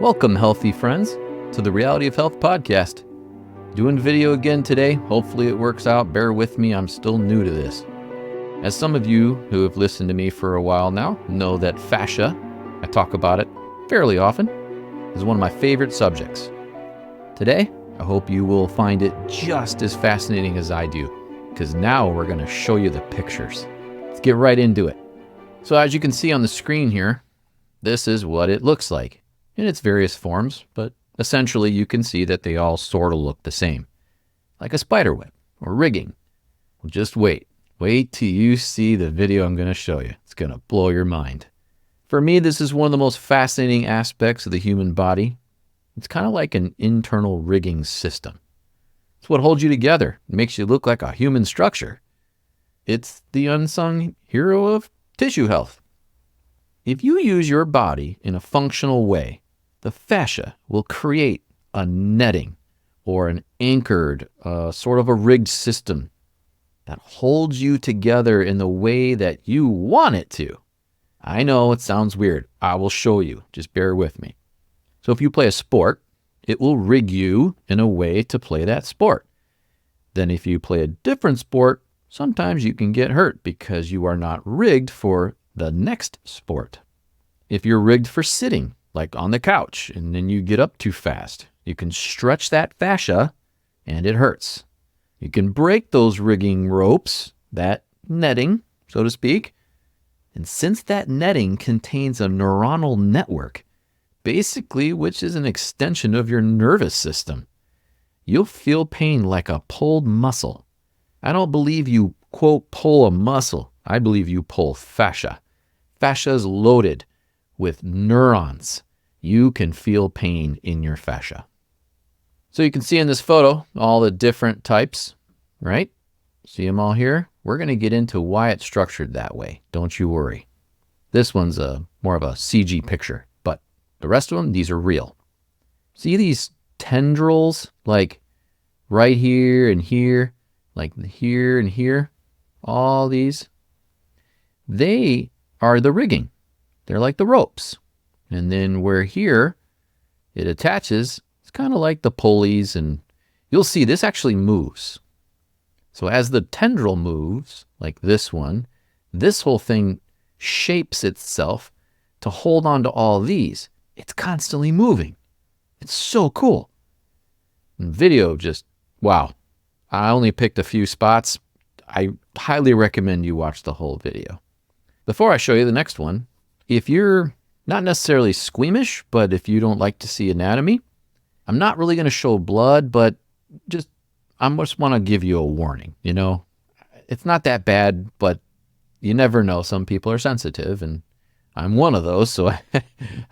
Welcome, healthy friends, to the Reality of Health podcast. Doing video again today. Hopefully it works out. Bear with me, I'm still new to this. As some of you who have listened to me for a while now know that fascia, I talk about it fairly often, is one of my favorite subjects. Today, I hope you will find it just as fascinating as I do, because now we're going to show you the pictures. Let's get right into it. So as you can see on the screen here, this is what it looks like in its various forms, but essentially you can see that they all sort of look the same, like a spider web or rigging. Well, just wait till you see the video I'm going to show you. It's going to blow your mind. For me, this is one of the most fascinating aspects of the human body. It's kind of like an internal rigging system. It's what holds you together. It makes you look like a human structure. It's the unsung hero of tissue health. If you use your body in a functional way, the fascia will create a netting or an anchored, sort of a rigged system that holds you together in the way that you want it to. I know it sounds weird. I will show you. Just bear with me. So if you play a sport, it will rig you in a way to play that sport. Then if you play a different sport, sometimes you can get hurt because you are not rigged for the next sport. If you're rigged for sitting, like on the couch, and then you get up too fast, you can stretch that fascia and it hurts. You can break those rigging ropes, that netting, so to speak. And since that netting contains a neuronal network, basically which is an extension of your nervous system, you'll feel pain like a pulled muscle. I don't believe you, quote, pull a muscle. I believe you pull fascia. Fascia is loaded with neurons. You can feel pain in your fascia. So you can see in this photo all the different types, right? See them all here? We're going to get into why it's structured that way. Don't you worry. This one's more of a CG picture, but the rest of them, these are real. See these tendrils, like right here and here, like here and here, all these? They are the rigging. They're like the ropes. And then where here it attaches, it's kind of like the pulleys, and you'll see this actually moves. So as the tendril moves, like this one, this whole thing shapes itself to hold on to all these. It's constantly moving. It's so cool. And video just, wow. I only picked a few spots. I highly recommend you watch the whole video. Before I show you the next one, if you're not necessarily squeamish, but if you don't like to see anatomy, I'm not really going to show blood, but I just want to give you a warning. You know, it's not that bad, but you never know. Some people are sensitive, and I'm one of those, so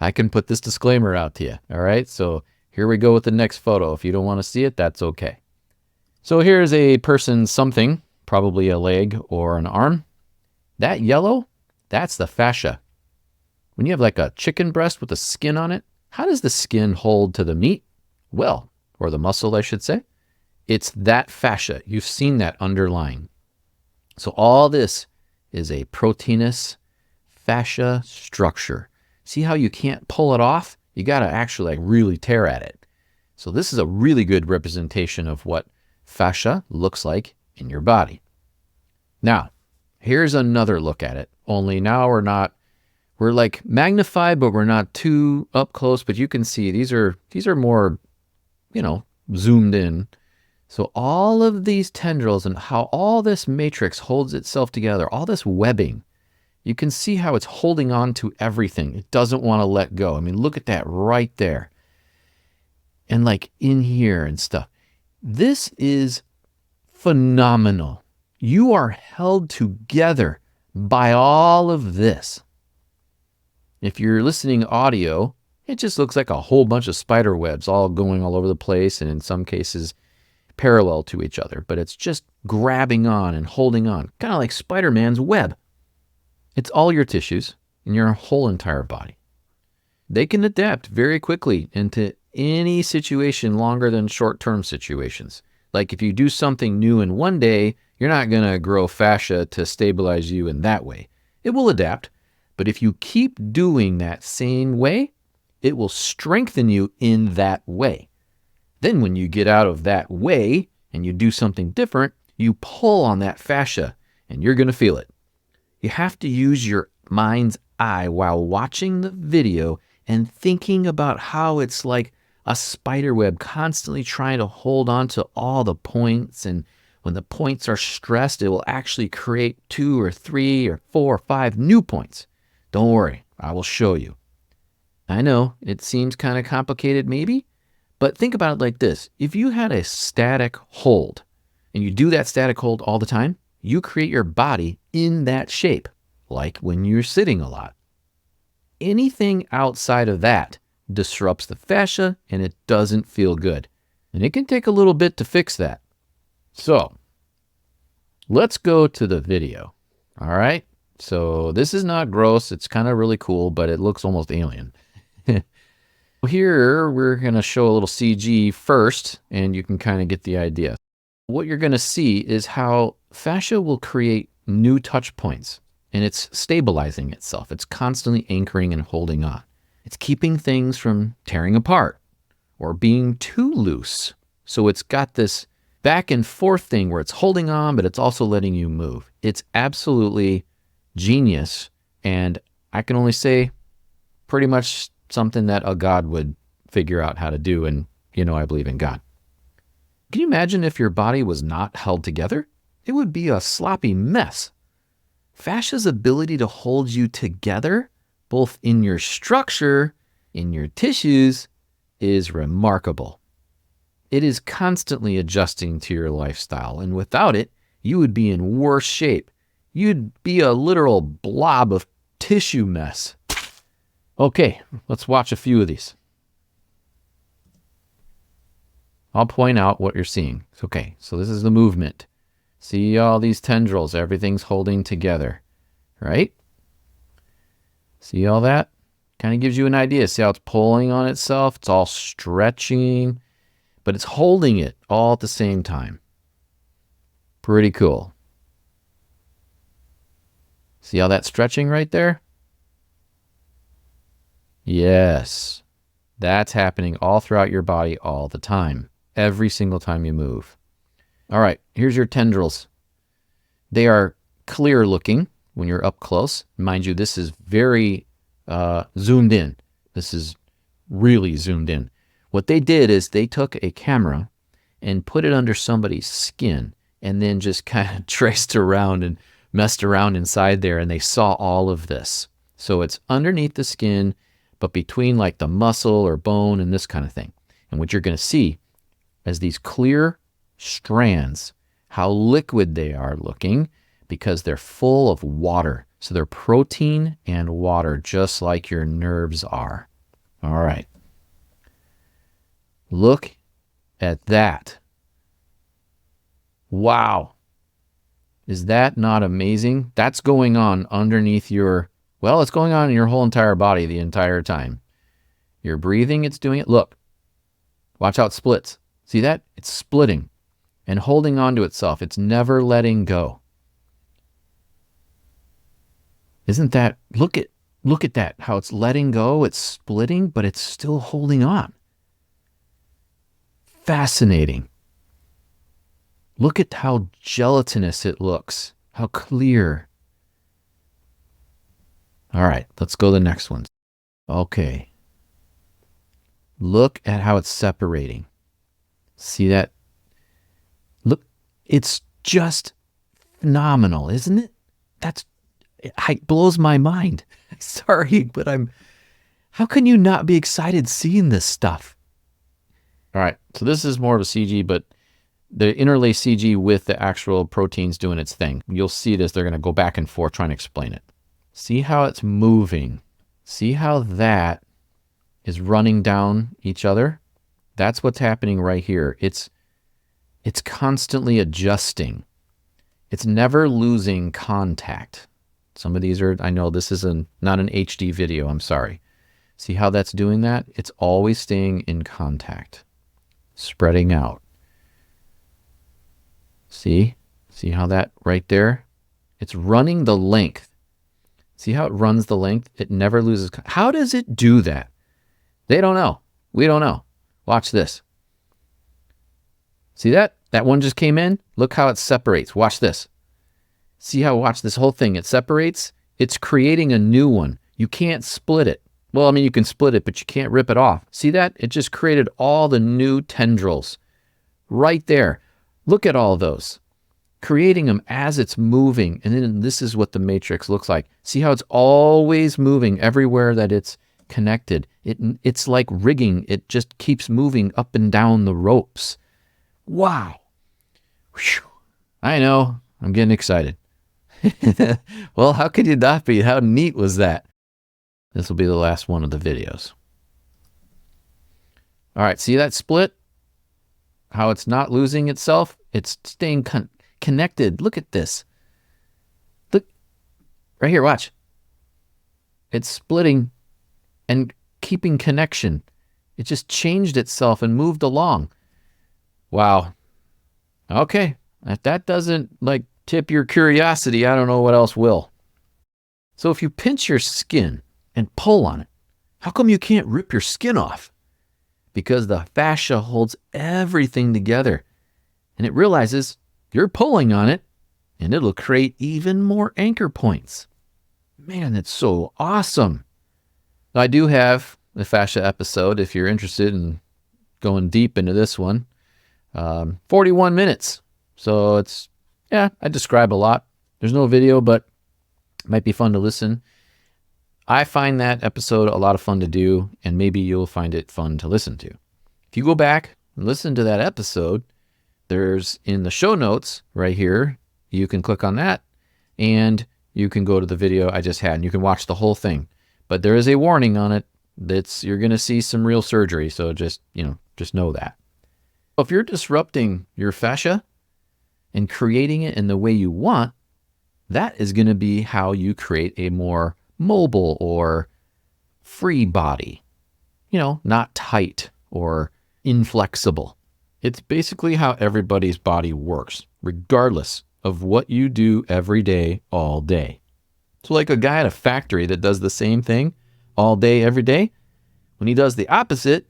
I can put this disclaimer out to you. All right, so here we go with the next photo. If you don't want to see it, that's okay. So here's a person's something, probably a leg or an arm. That yellow, that's the fascia. When you have like a chicken breast with the skin on it, how does the skin hold to the meat? Well, or the muscle, I should say. It's that fascia. You've seen that underlying. So all this is a proteinous fascia structure. See how you can't pull it off? You got to actually like really tear at it. So this is a really good representation of what fascia looks like in your body. Now, here's another look at it. Only now we're like magnified, but we're not too up close, but you can see these are more, zoomed in. So all of these tendrils and how all this matrix holds itself together, all this webbing, you can see how it's holding on to everything. It doesn't want to let go. I mean, look at that right there. And like in here and stuff. This is phenomenal. You are held together by all of this. If you're listening audio, it just looks like a whole bunch of spider webs all going all over the place, and in some cases parallel to each other, but it's just grabbing on and holding on, kind of like Spider-Man's web. It's all your tissues in your whole entire body. They can adapt very quickly into any situation longer than short-term situations. Like if you do something new in one day, you're not going to grow fascia to stabilize you in that way. It will adapt, but if you keep doing that same way, it will strengthen you in that way. Then when you get out of that way and you do something different, you pull on that fascia and you're going to feel it. You have to use your mind's eye while watching the video and thinking about how it's like a spider web constantly trying to hold on to all the points. And when the points are stressed, it will actually create 2 or 3 or 4 or 5 new points. Don't worry, I will show you. I know it seems kind of complicated maybe, but think about it like this. If you had a static hold and you do that static hold all the time, you create your body in that shape, like when you're sitting a lot. Anything outside of that disrupts the fascia and it doesn't feel good. And it can take a little bit to fix that. So let's go to the video. All right. So this is not gross. It's kind of really cool, but it looks almost alien. Here, we're going to show a little CG first, and you can kind of get the idea. What you're going to see is how fascia will create new touch points, and it's stabilizing itself. It's constantly anchoring and holding on. It's keeping things from tearing apart or being too loose. So it's got this back and forth thing where it's holding on, but it's also letting you move. It's absolutely genius, and I can only say pretty much something that a God would figure out how to do, and I believe in God. Can you imagine if your body was not held together? It would be a sloppy mess. Fascia's ability to hold you together, both in your structure, in your tissues, is remarkable. It is constantly adjusting to your lifestyle, and without it, you would be in worse shape. You'd be a literal blob of tissue mess. Okay, let's watch a few of these. I'll point out what you're seeing. Okay, so this is the movement. See all these tendrils, everything's holding together, right? See all that? Kind of gives you an idea. See how it's pulling on itself? It's all stretching, but it's holding it all at the same time. Pretty cool. See how that's stretching right there? Yes, that's happening all throughout your body all the time, every single time you move. All right, here's your tendrils. They are clear looking when you're up close. Mind you, this is very zoomed in. This is really zoomed in. What they did is they took a camera and put it under somebody's skin and then just kind of traced around and messed around inside there, and they saw all of this. So it's underneath the skin, but between like the muscle or bone and this kind of thing. And what you're going to see is these clear strands, how liquid they are looking, because they're full of water. So they're protein and water, just like your nerves are. All right. Look at that. Wow. Is that not amazing? That's going on underneath it's going on in your whole entire body the entire time. You're breathing, it's doing it. Look, watch how it splits. See that? It's splitting and holding on to itself. It's never letting go. Isn't that, look at that, how it's letting go, it's splitting, but it's still holding on. Fascinating. Look at how gelatinous it looks, how clear. All right, let's go to the next one. Okay. Look at how it's separating. See that? Look, it's just phenomenal, isn't it? It blows my mind. Sorry, but how can you not be excited seeing this stuff? All right, so this is more of a CG, but the interlay CG with the actual proteins doing its thing. You'll see this, they're going to go back and forth trying to explain it. See how it's moving. See how that is running down each other? That's what's happening right here. It's constantly adjusting. It's never losing contact. Some of these are, I know this is not an HD video, I'm sorry. See how that's doing that? It's always staying in contact, spreading out. See how that right there? It's running the length. See how it runs the length? It never loses. How does it do that? They don't know. We don't know. Watch this. See that? That one just came in. Look how it separates. Watch this. See how, watch this whole thing. It separates. It's creating a new one. You can't split it. Well, I mean, you can split it, but you can't rip it off. See that? It just created all the new tendrils right there. Look at all those. Creating them as it's moving. And then this is what the matrix looks like. See how it's always moving everywhere that it's connected. It's like rigging. It just keeps moving up and down the ropes. Wow. Whew. I know. I'm getting excited. Well, how could you not be? How neat was that? This will be the last one of the videos. All right, see that split? How it's not losing itself? It's staying connected. Look at this. Look, right here, watch. It's splitting and keeping connection. It just changed itself and moved along. Wow. Okay, if that doesn't like tip your curiosity, I don't know what else will. So if you pinch your skin and pull on it, how come you can't rip your skin off? Because the fascia holds everything together, and it realizes you're pulling on it, and it'll create even more anchor points. Man, that's so awesome. I do have the fascia episode if you're interested in going deep into this one. 41 minutes. So it's, yeah, I describe a lot. There's no video, but it might be fun to listen. I find that episode a lot of fun to do, and maybe you'll find it fun to listen to. If you go back and listen to that episode, there's in the show notes right here, you can click on that, and you can go to the video I just had, and you can watch the whole thing. But there is a warning on it. You're going to see some real surgery, so just know that. If you're disrupting your fascia and creating it in the way you want, that is going to be how you create a more mobile or free body. Not tight or inflexible. It's basically how everybody's body works, regardless of what you do every day, all day. So like a guy at a factory that does the same thing all day, every day, when he does the opposite,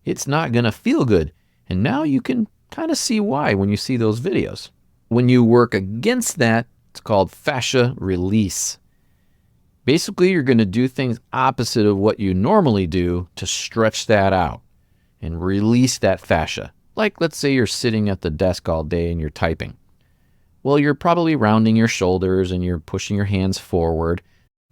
it's not going to feel good. And now you can kind of see why when you see those videos. When you work against that, it's called fascia release. Basically, you're going to do things opposite of what you normally do to stretch that out and release that fascia. Like, let's say you're sitting at the desk all day and you're typing. Well, you're probably rounding your shoulders and you're pushing your hands forward.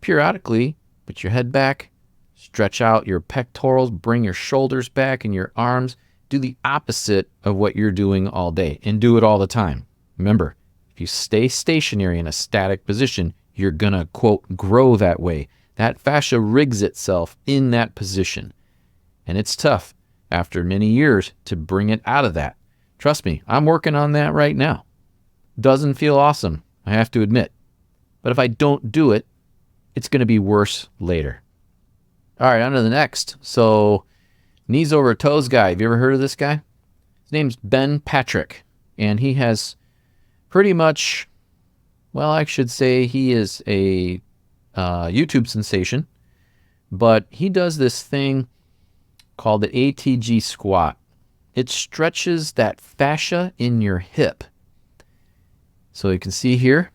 Periodically, put your head back, stretch out your pectorals, bring your shoulders back and your arms. Do the opposite of what you're doing all day and do it all the time. Remember, if you stay stationary in a static position, you're going to, quote, grow that way. That fascia rigs itself in that position. And it's tough after many years to bring it out of that. Trust me, I'm working on that right now. Doesn't feel awesome, I have to admit. But if I don't do it, it's going to be worse later. All right, on to the next. So, knees over toes guy. Have you ever heard of this guy? His name's Ben Patrick, and he has pretty much, well, I should say he is a YouTube sensation, but he does this thing called the ATG squat. It stretches that fascia in your hip. So you can see here,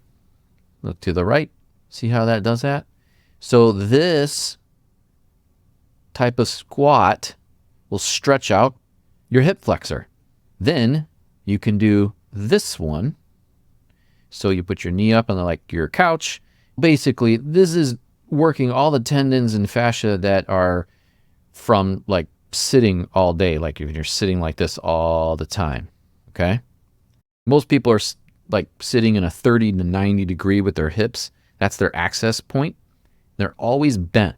look to the right, see how that does that? So this type of squat will stretch out your hip flexor. Then you can do this one. So you put your knee up on like your couch. Basically, this is working all the tendons and fascia that are from like sitting all day, like if you're sitting like this all the time, okay? Most people are like sitting in a 30 to 90 degree with their hips. That's their access point. They're always bent.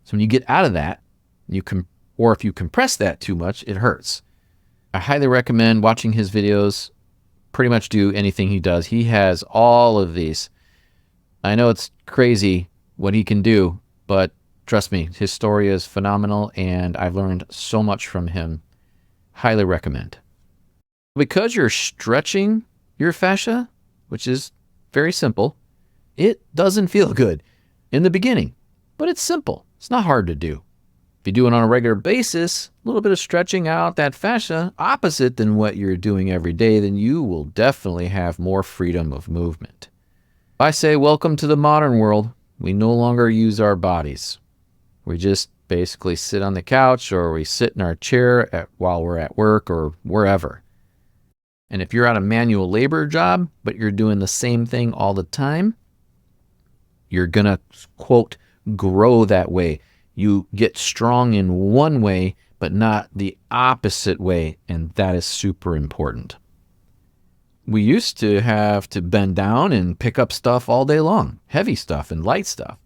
So when you get out of that, or if you compress that too much, it hurts. I highly recommend watching his videos. Pretty much do anything he does. He has all of these. I know it's crazy what he can do, but trust me, his story is phenomenal, and I've learned so much from him. Highly recommend. Because you're stretching your fascia, which is very simple, it doesn't feel good in the beginning, but it's simple. It's not hard to do. If you do it on a regular basis, a little bit of stretching out that fascia, opposite than what you're doing every day, then you will definitely have more freedom of movement. I say welcome to the modern world. We no longer use our bodies. We just basically sit on the couch or we sit in our chair while we're at work or wherever. And if you're at a manual labor job, but you're doing the same thing all the time, you're going to, quote, grow that way. You get strong in one way, but not the opposite way, and that is super important. We used to have to bend down and pick up stuff all day long, heavy stuff and light stuff.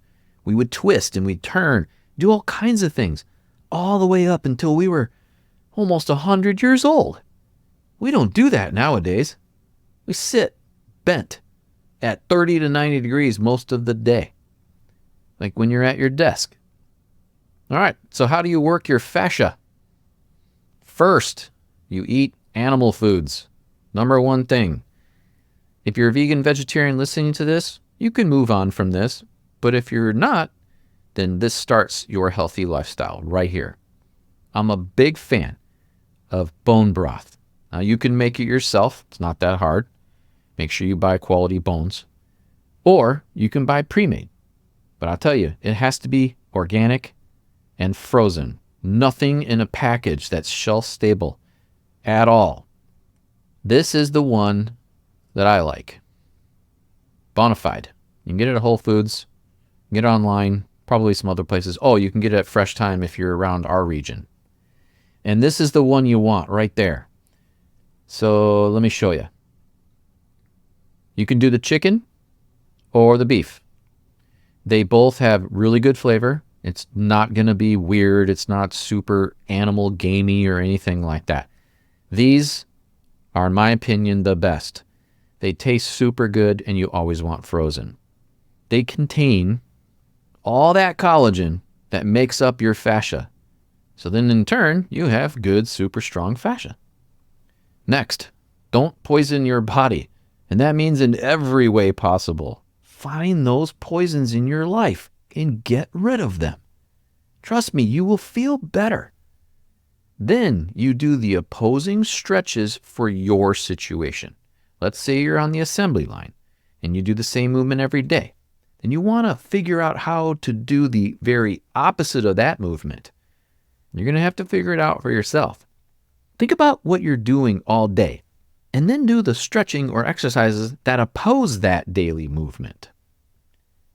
We would twist and we'd turn, do all kinds of things, all the way up until we were almost 100 years old. We don't do that nowadays. We sit bent at 30 to 90 degrees most of the day, like when you're at your desk. All right, so how do you work your fascia? First, you eat animal foods. Number one thing. If you're a vegan, vegetarian listening to this, you can move on from this. But if you're not, then this starts your healthy lifestyle right here. I'm a big fan of bone broth. Now, you can make it yourself. It's not that hard. Make sure you buy quality bones. Or you can buy pre-made. But I'll tell you, it has to be organic and frozen. Nothing in a package that's shelf stable at all. This is the one that I like. Bonafide. You can get it at Whole Foods. Get it online. Probably some other places. Oh, you can get it at Fresh Time if you're around our region. And this is the one you want right there. So let me show you. You can do the chicken or the beef. They both have really good flavor. It's not going to be weird. It's not super animal gamey or anything like that. These are, in my opinion, the best. They taste super good, and you always want frozen. They contain all that collagen that makes up your fascia. So then in turn, you have good, super strong fascia. Next, don't poison your body. And that means in every way possible. Find those poisons in your life and get rid of them. Trust me, you will feel better. Then you do the opposing stretches for your situation. Let's say you're on the assembly line and you do the same movement every day. Then you want to figure out how to do the very opposite of that movement. You're going to have to figure it out for yourself. Think about what you're doing all day and then do the stretching or exercises that oppose that daily movement.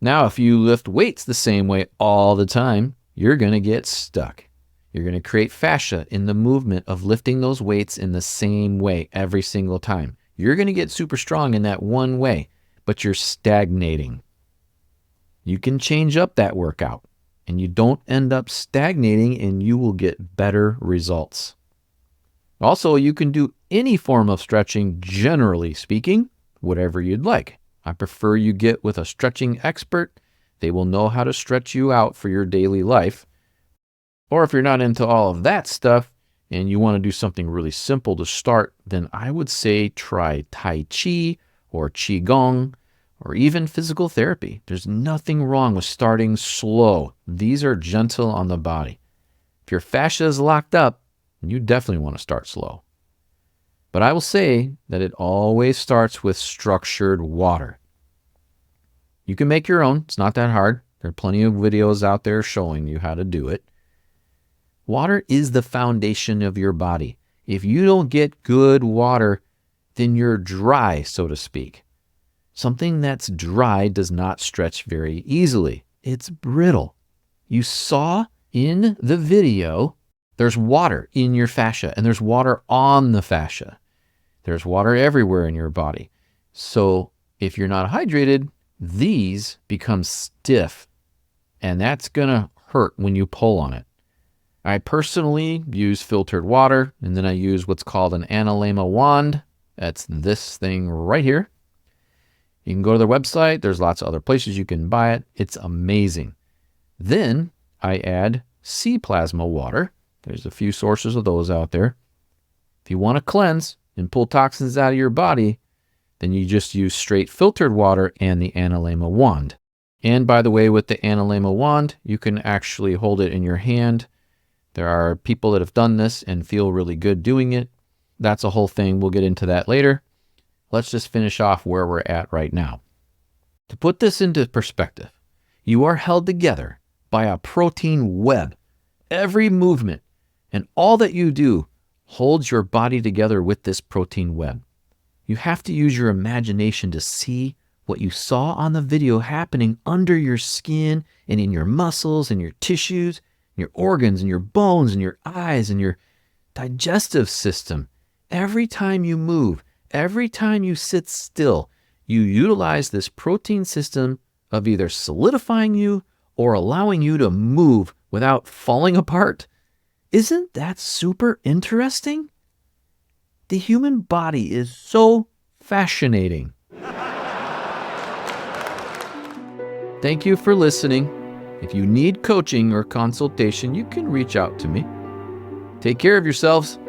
Now, if you lift weights the same way all the time, you're going to get stuck. You're going to create fascia in the movement of lifting those weights in the same way every single time. You're going to get super strong in that one way, but you're stagnating. You can change up that workout, and you don't end up stagnating, and you will get better results. Also, you can do any form of stretching, generally speaking, whatever you'd like. I prefer you get with a stretching expert. They will know how to stretch you out for your daily life. Or if you're not into all of that stuff and you want to do something really simple to start, then I would say try Tai Chi or Qigong or even physical therapy. There's nothing wrong with starting slow. These are gentle on the body. If your fascia is locked up, you definitely want to start slow. But I will say that it always starts with structured water. You can make your own. It's not that hard. There are plenty of videos out there showing you how to do it. Water is the foundation of your body. If you don't get good water, then you're dry, so to speak. Something that's dry does not stretch very easily. It's brittle. You saw in the video, there's water in your fascia, and there's water on the fascia. There's water everywhere in your body. So if you're not hydrated, these become stiff, and that's going to hurt when you pull on it. I personally use filtered water, and then I use what's called an analema wand. That's this thing right here. You can go to their website. There's lots of other places you can buy it. It's amazing. Then I add sea plasma water. There's a few sources of those out there. If you want to cleanse and pull toxins out of your body, then you just use straight filtered water and the analema wand. And by the way, with the analema wand, you can actually hold it in your hand There are people that have done this and feel really good doing it. That's a whole thing. We'll get into that later. Let's just finish off where we're at right now. To put this into perspective, you are held together by a protein web. Every movement and all that you do holds your body together with this protein web. You have to use your imagination to see what you saw on the video happening under your skin and in your muscles and your tissues, and your organs and your bones and your eyes and your digestive system. Every time you move, every time you sit still, you utilize this protein system of either solidifying you or allowing you to move without falling apart. Isn't that super interesting? The human body is so fascinating. Thank you for listening. If you need coaching or consultation, you can reach out to me. Take care of yourselves.